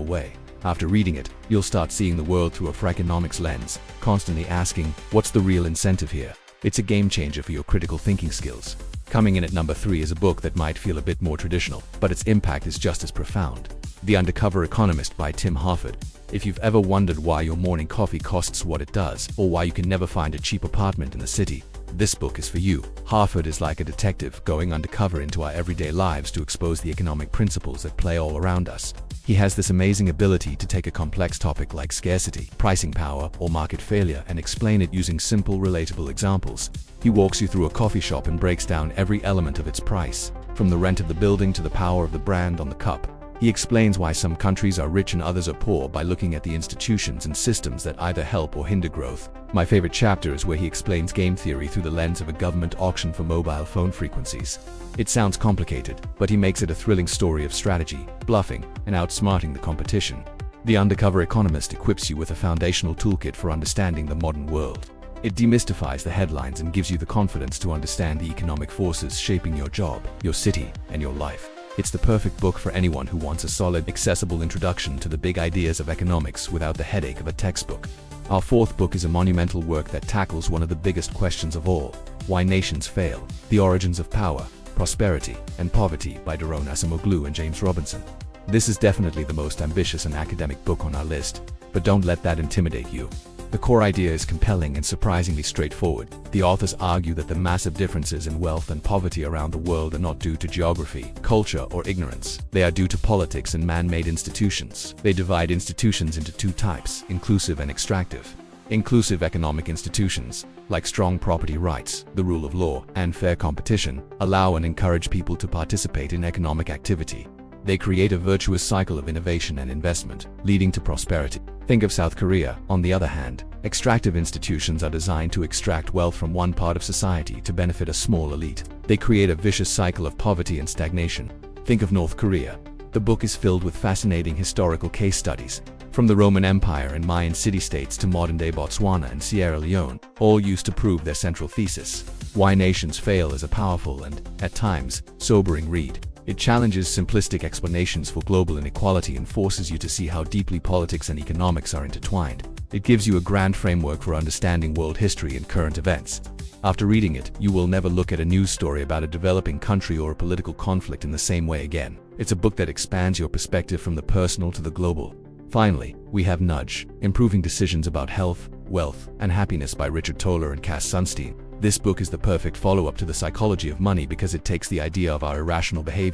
way. After reading it, you'll start seeing the world through a Fraconomics lens, constantly asking, what's the real incentive here? It's a game changer for your critical thinking skills. Coming in at number 3 is a book that might feel a bit more traditional, but its impact is just as profound. The Undercover Economist by Tim Harford. If you've ever wondered why your morning coffee costs what it does, or why you can never find a cheap apartment in the city, this book is for you. Harford is like a detective going undercover into our everyday lives to expose the economic principles that play all around us. He has this amazing ability to take a complex topic like scarcity, pricing power, or market failure and explain it using simple, relatable examples. He walks you through a coffee shop and breaks down every element of its price, from the rent of the building to the power of the brand on the cup. He explains why some countries are rich and others are poor by looking at the institutions and systems that either help or hinder growth. My favorite chapter is where he explains game theory through the lens of a government auction for mobile phone frequencies. It sounds complicated, but he makes it a thrilling story of strategy, bluffing, and outsmarting the competition. The Undercover Economist equips you with a foundational toolkit for understanding the modern world. It demystifies the headlines and gives you the confidence to understand the economic forces shaping your job, your city, and your life. It's the perfect book for anyone who wants a solid, accessible introduction to the big ideas of economics without the headache of a textbook. Our 4th book is a monumental work that tackles one of the biggest questions of all: why nations fail, the origins of power, prosperity, and poverty by Daron Acemoglu and James Robinson. This is definitely the most ambitious and academic book on our list, but don't let that intimidate you. The core idea is compelling and surprisingly straightforward. The authors argue that the massive differences in wealth and poverty around the world are not due to geography, culture, or ignorance. They are due to politics and man-made institutions. They divide institutions into 2 types, inclusive and extractive. Inclusive economic institutions, like strong property rights, the rule of law, and fair competition, allow and encourage people to participate in economic activity. They create a virtuous cycle of innovation and investment, leading to prosperity. Think of South Korea. On the other hand, extractive institutions are designed to extract wealth from one part of society to benefit a small elite. They create a vicious cycle of poverty and stagnation. Think of North Korea. The book is filled with fascinating historical case studies, from the Roman Empire and Mayan city-states to modern-day Botswana and Sierra Leone, all used to prove their central thesis. Why Nations Fail is a powerful and, at times, sobering read. It challenges simplistic explanations for global inequality and forces you to see how deeply politics and economics are intertwined. It gives you a grand framework for understanding world history and current events. After reading it, you will never look at a news story about a developing country or a political conflict in the same way again. It's a book that expands your perspective from the personal to the global. Finally, we have Nudge: Improving Decisions About Health, Wealth, and Happiness by Richard Toller and Cass Sunstein. This book is the perfect follow-up to The Psychology of Money because it takes the idea of our irrational behavior